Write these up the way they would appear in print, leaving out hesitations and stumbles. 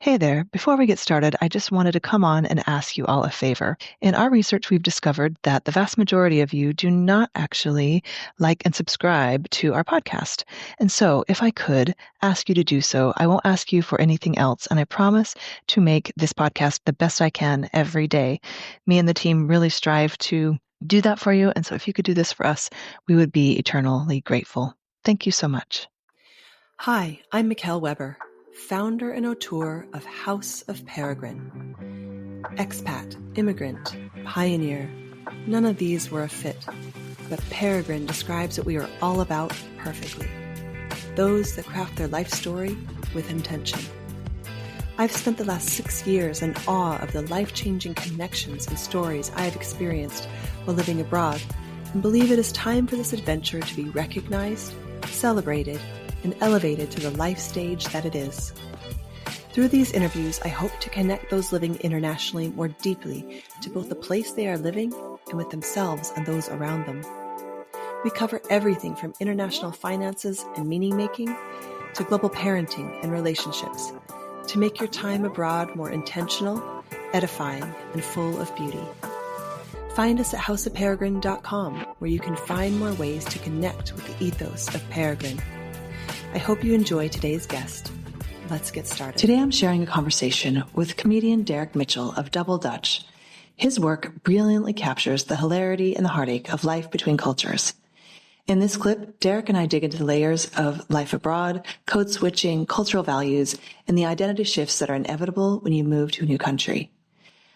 Hey there. Before we get started, I just wanted to come on and ask you all a favor. In our research, we've discovered that the vast majority of you do not actually like and subscribe to our podcast. And so, if I could ask you to do so, I won't ask you for anything else. And I promise to make this podcast the best I can every day. Me and the team really strive to do that for you. And so, if you could do this for us, we would be eternally grateful. Thank you so much. Hi, I'm Mickelle Weber, founder and auteur of House of Peregrine. Expat, immigrant, pioneer, none of these were a fit, but Peregrine describes what we are all about perfectly. Those that craft their life story with intention. I've spent the last 6 years in awe of the life-changing connections and stories I have experienced while living abroad, and believe it is time for this adventure to be recognized, celebrated, and elevated to the life stage that it is. Through these interviews, I hope to connect those living internationally more deeply to both the place they are living and with themselves and those around them. We cover everything from international finances and meaning-making to global parenting and relationships to make your time abroad more intentional, edifying, and full of beauty. Find us at houseofperegrine.com, where you can find more ways to connect with the ethos of Peregrine. I hope you enjoy today's guest. Let's get started. Today I'm sharing a conversation with comedian Derek Mitchel of Double Dutch. His work brilliantly captures the hilarity and the heartache of life between cultures. In this clip, Derek and I dig into the layers of life abroad, code switching, cultural values, and the identity shifts that are inevitable when you move to a new country.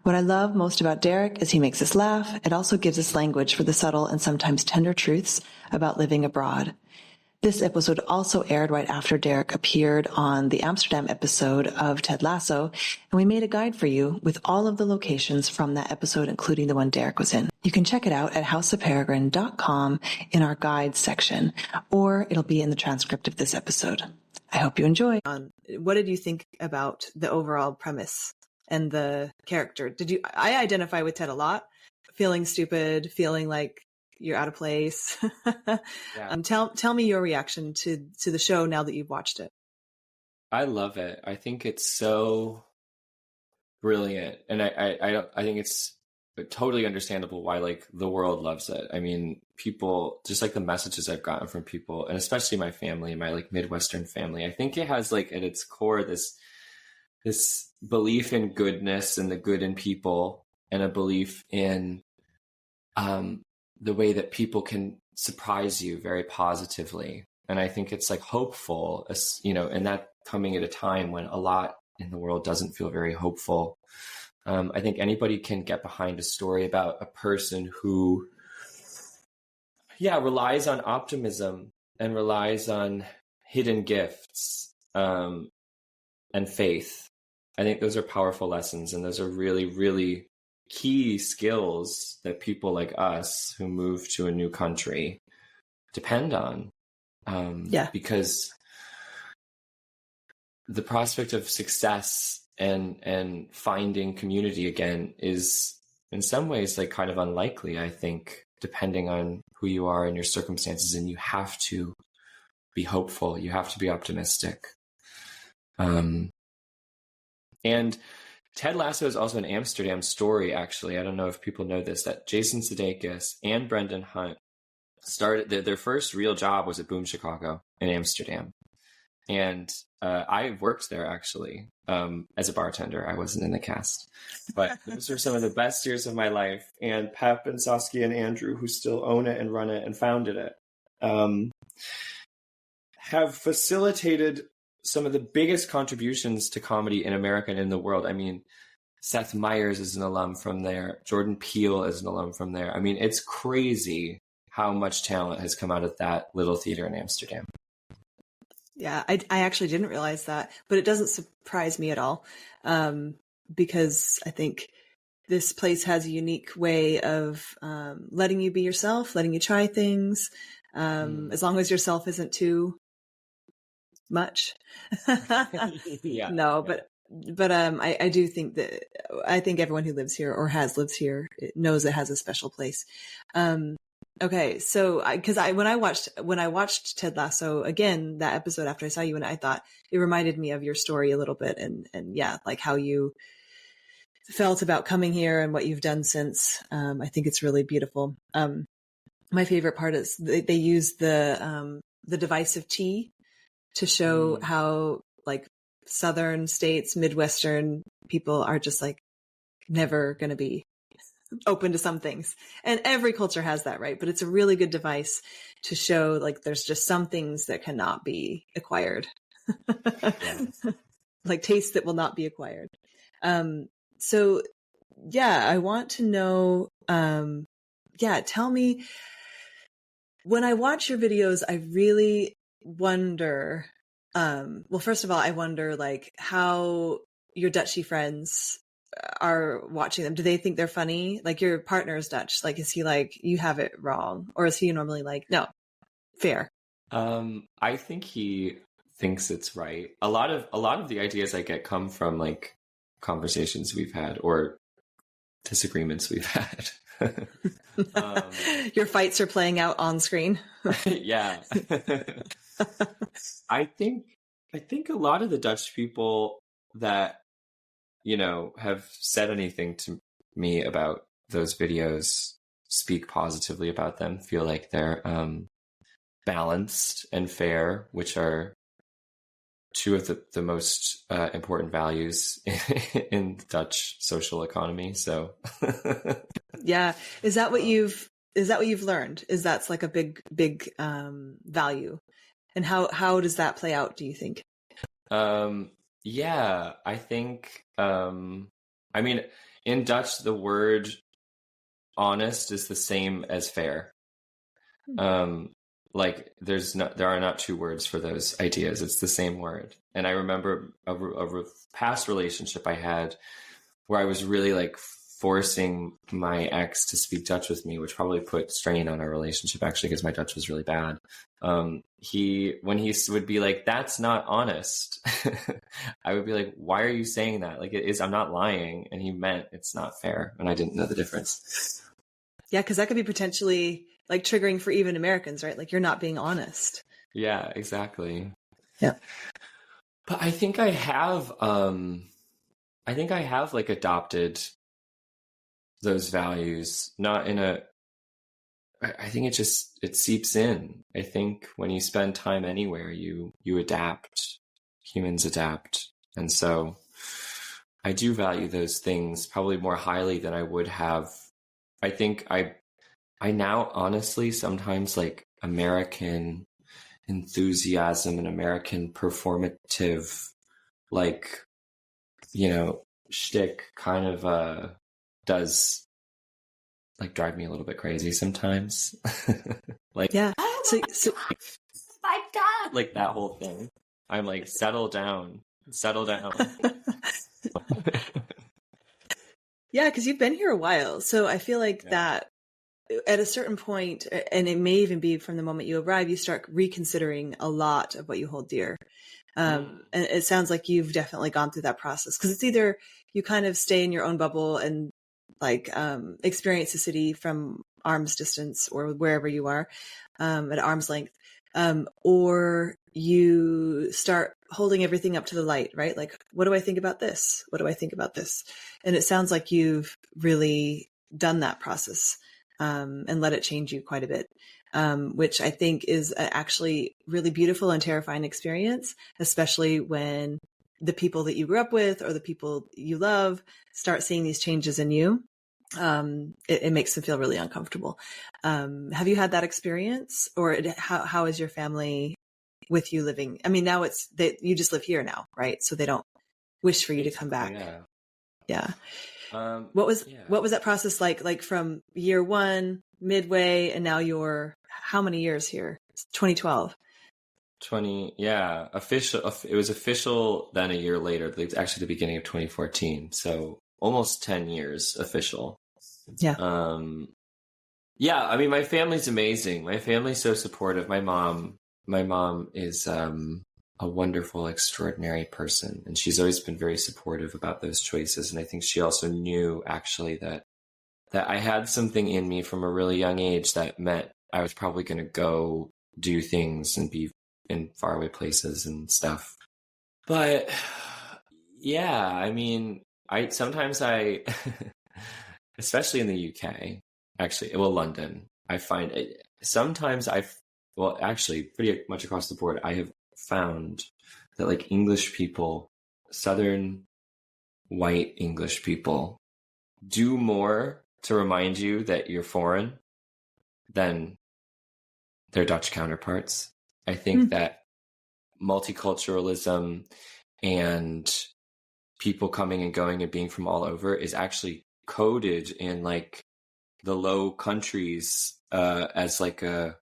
What I love most about Derek is he makes us laugh. It also gives us language for the subtle and sometimes tender truths about living abroad. This episode also aired right after Derek appeared on the Amsterdam episode of Ted Lasso, and we made a guide for you with all of the locations from that episode, including the one Derek was in. You can check it out at houseofperegrine.com in our guides section, or it'll be in the transcript of this episode. I hope you enjoy. What did you think about the overall premise and the character? I identify with Ted a lot, feeling stupid, feeling like you're out of place. Yeah. Tell me your reaction to the show now that you've watched it. I love it. I think it's so brilliant, and I think it's totally understandable why like the world loves it. I mean, people, just like the messages I've gotten from people, and especially my family, my like Midwestern family. I think it has like at its core this belief in goodness and the good in people, and a belief in the way that people can surprise you very positively. And I think it's like hopeful, and that coming at a time when a lot in the world doesn't feel very hopeful. I think anybody can get behind a story about a person who, relies on optimism and relies on hidden gifts and faith. I think those are powerful lessons, and those are really, really key skills that people like us who move to a new country depend on. Because the prospect of success and finding community again is in some ways like kind of unlikely, I think, depending on who you are and your circumstances. And you have to be hopeful. You have to be optimistic. And Ted Lasso is also an Amsterdam story, actually. I don't know if people know this, that Jason Sudeikis and Brendan Hunt started, their first real job was at Boom Chicago in Amsterdam. And I worked there, actually, as a bartender. I wasn't in the cast. But those were some of the best years of my life. And Pep and Saskia and Andrew, who still own it and run it and founded it, have facilitated some of the biggest contributions to comedy in America and in the world. I mean, Seth Meyers is an alum from there. Jordan Peele is an alum from there. I mean, it's crazy how much talent has come out of that little theater in Amsterdam. Yeah, I actually didn't realize that, but it doesn't surprise me at all, because I think this place has a unique way of letting you be yourself, letting you try things, as long as yourself isn't too much. Yeah. No, but I do think I think everyone who lives here or has lived here knows it has a special place. Okay, so when I watched Ted Lasso again, that episode after I saw you, and I thought it reminded me of your story a little bit, and yeah, like how you felt about coming here and what you've done since. I think it's really beautiful. My favorite part is they use the device of tea to show how like Southern states, Midwestern people are just like never going to be open to some things. And every culture has that, right? But it's a really good device to show like there's just some things that cannot be acquired. Like tastes that will not be acquired. So yeah, I want to know, tell me, when I watch your videos, I really wonder, well, first of all, I wonder like how your Dutchy friends are watching them. Do they think they're funny? Like your partner is Dutch. Like, is he like, you have it wrong? Or is he normally like, no, fair? I think he thinks it's right. A lot of the ideas I get come from like conversations we've had or disagreements we've had. Your fights are playing out on screen. Yeah. I think a lot of the Dutch people that, you know, have said anything to me about those videos speak positively about them, feel like they're balanced and fair, which are two of the most important values in the Dutch social economy. So yeah. Is that what you've learned? Is that's like a big value? And how does that play out, do you think? Yeah, I think I mean, in Dutch the word honest is the same as fair. Like there are not two words for those ideas. It's the same word. And I remember a past relationship I had where I was really like forcing my ex to speak Dutch with me, which probably put strain on our relationship actually, because my Dutch was really bad. When he would be like, "That's not honest," I would be like, "Why are you saying that? Like, it is. I'm not lying." And he meant it's not fair, and I didn't know the difference. Yeah, because that could be potentially like triggering for even Americans, right? Like you're not being honest. Yeah, exactly. Yeah. But I think I have like adopted those values, not in a, I think it seeps in. I think when you spend time anywhere, you adapt, humans adapt. And so I do value those things probably more highly than I would have. I think I now honestly sometimes like American enthusiasm and American performative, like, you know, shtick kind of does like drive me a little bit crazy sometimes. Like, yeah. So my God, like that whole thing. I'm like, settle down. Yeah, because you've been here a while. So I feel like that at a certain point, and it may even be from the moment you arrive, you start reconsidering a lot of what you hold dear. And it sounds like you've definitely gone through that process, because it's either you kind of stay in your own bubble and like experience the city from arm's distance or wherever you are at arm's length, or you start holding everything up to the light, right? Like, what do I think about this? What do I think about this? And it sounds like you've really done that process and let it change you quite a bit, which I think is actually really beautiful and terrifying experience, especially when the people that you grew up with or the people you love start seeing these changes in you. It makes them feel really uncomfortable. Have you had that experience, or how is your family with you living? I mean, now it's that you just live here now, right? So they don't wish for you to come back. Yeah. What was that process like from year one, midway, and now you're how many years here? 2012. 20, yeah. Official. It was official then a year later, actually the beginning of 2014. So almost 10 years official. Yeah. Yeah. I mean, my family's amazing. My family's so supportive. My mom is a wonderful, extraordinary person, and she's always been very supportive about those choices. And I think she also knew actually that that I had something in me from a really young age that meant I was probably going to go do things and be in faraway places and stuff. But yeah, I mean, sometimes especially in the UK, actually, well, London, I find it, sometimes well, actually, pretty much across the board, I have found that like English people, Southern white English people, do more to remind you that you're foreign than their Dutch counterparts. I think that multiculturalism and people coming and going and being from all over is actually coded in like the Low Countries as like a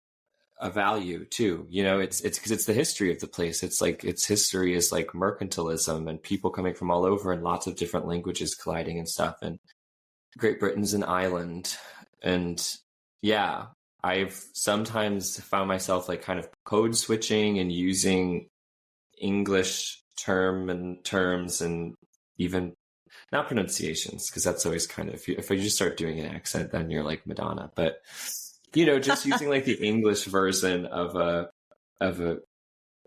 value too. You know, it's because it's the history of the place. It's like its history is like mercantilism and people coming from all over and lots of different languages colliding and stuff. And Great Britain's an island. And yeah, I've sometimes found myself like kind of code switching and using English terms and even not pronunciations, because that's always kind of, if you just start doing an accent, then you're like Madonna. But you know, just using like the English version of a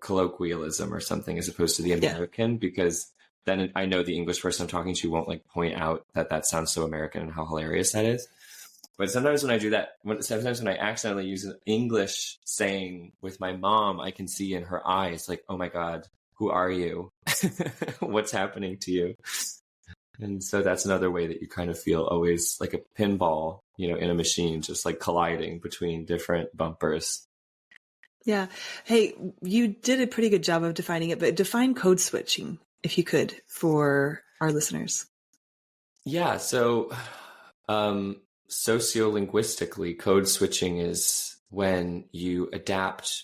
colloquialism or something as opposed to the American, because then I know the English person I'm talking to won't like point out that sounds so American and how hilarious that is. But sometimes when I do that, sometimes when I accidentally use an English saying with my mom, I can see in her eyes like, oh my God, who are you? What's happening to you? And so that's another way that you kind of feel always like a pinball, you know, in a machine, just like colliding between different bumpers. Yeah. Hey, you did a pretty good job of defining it, but define code switching, if you could, for our listeners. Yeah. So sociolinguistically, code switching is when you adapt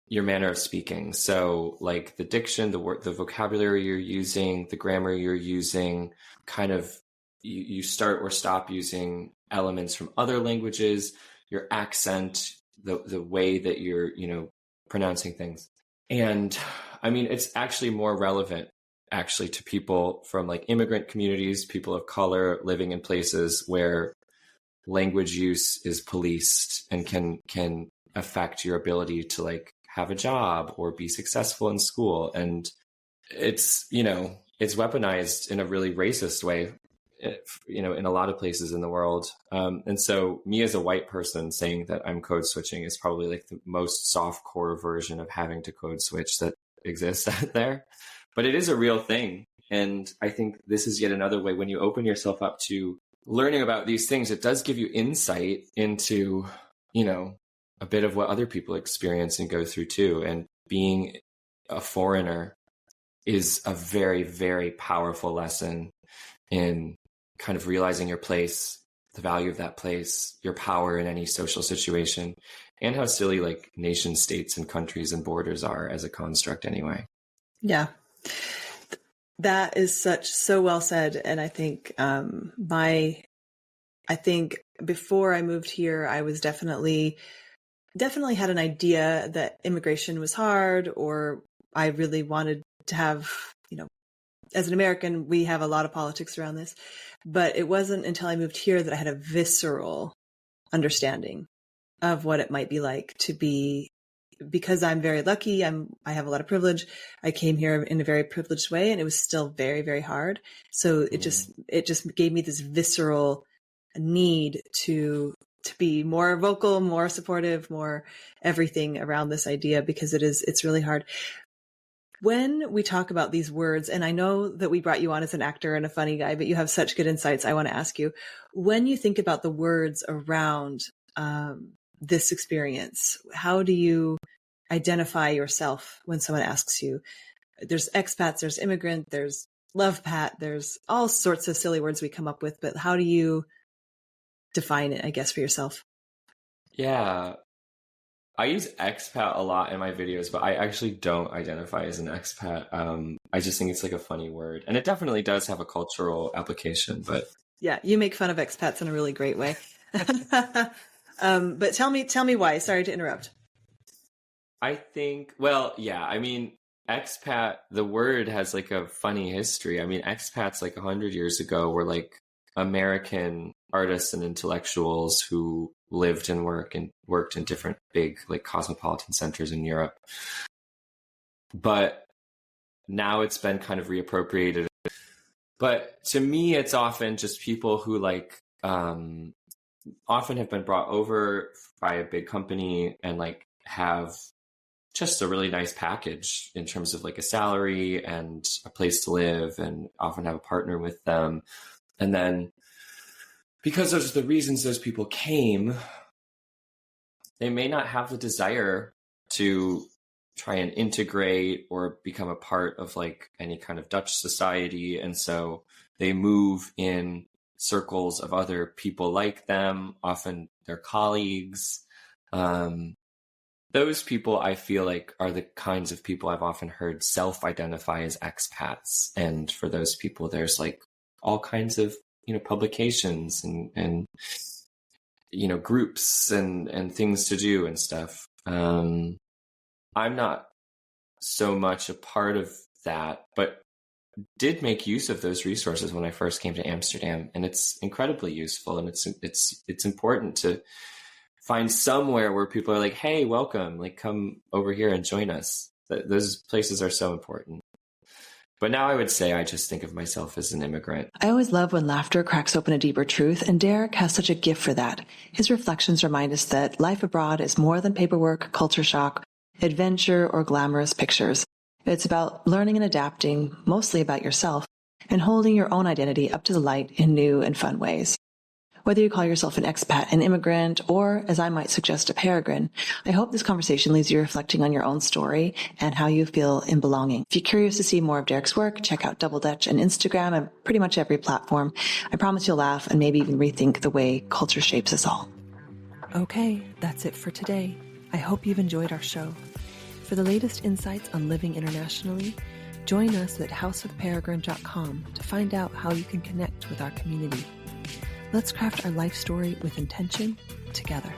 your manner of speaking. So like the diction, the vocabulary you're using, the grammar you're using, kind of you start or stop using elements from other languages, your accent, the way that you're, you know, pronouncing things. And I mean, it's actually more relevant actually to people from like immigrant communities, people of color living in places where language use is policed and can affect your ability to like have a job or be successful in school. And it's, you know, it's weaponized in a really racist way, you know, in a lot of places in the world. And so me as a white person saying that I'm code switching is probably like the most soft core version of having to code switch that exists out there. But it is a real thing. And I think this is yet another way when you open yourself up to learning about these things, it does give you insight into, you know, a bit of what other people experience and go through too. And being a foreigner is a very, very powerful lesson in kind of realizing your place, the value of that place, your power in any social situation, and how silly like nation states and countries and borders are as a construct anyway. Yeah. That is so well said. And I think, I think before I moved here, I was definitely had an idea that immigration was hard, or I really wanted to have, you know, as an American, we have a lot of politics around this, but it wasn't until I moved here that I had a visceral understanding of what it might be like to be, because I'm very lucky. I have a lot of privilege. I came here in a very privileged way, and it was still very, very hard. So it just gave me this visceral need to be more vocal, more supportive, more everything around this idea, because it's really hard. When we talk about these words, and I know that we brought you on as an actor and a funny guy, but you have such good insights. I want to ask you, when you think about the words around this experience, how do you identify yourself when someone asks you? There's expats, there's immigrant, there's love pat, there's all sorts of silly words we come up with, but how do you define it, I guess, for yourself? Yeah. I use expat a lot in my videos, but I actually don't identify as an expat. I just think it's like a funny word, and it definitely does have a cultural application, but yeah, you make fun of expats in a really great way. But tell me why. Sorry to interrupt. I think, well, yeah, I mean, expat, the word has like a funny history. I mean, expats like 100 years ago were like American artists and intellectuals who lived and worked in different big like cosmopolitan centers in Europe. But now it's been kind of reappropriated. But to me, it's often just people who like often have been brought over by a big company and like have just a really nice package in terms of like a salary and a place to live, and often have a partner with them. And then because those are the reasons those people came, they may not have the desire to try and integrate or become a part of like any kind of Dutch society. And so they move in circles of other people like them, often their colleagues. Those people, I feel like, are the kinds of people I've often heard self-identify as expats. And for those people, there's like all kinds of, publications and groups and things to do and stuff. I'm not so much a part of that, but did make use of those resources when I first came to Amsterdam, and it's incredibly useful. And it's important to find somewhere where people are like, hey, welcome, like come over here and join us. Those places are so important. But now I would say I just think of myself as an immigrant. I always love when laughter cracks open a deeper truth, and Derek has such a gift for that. His reflections remind us that life abroad is more than paperwork, culture shock, adventure, or glamorous pictures. It's about learning and adapting, mostly about yourself, and holding your own identity up to the light in new and fun ways. Whether you call yourself an expat, an immigrant, or, as I might suggest, a peregrine, I hope this conversation leaves you reflecting on your own story and how you feel in belonging. If you're curious to see more of Derek's work, check out Double Dutch and Instagram and pretty much every platform. I promise you'll laugh and maybe even rethink the way culture shapes us all. Okay, that's it for today. I hope you've enjoyed our show. For the latest insights on living internationally, join us at houseofperegrine.com to find out how you can connect with our community. Let's craft our life story with intention together.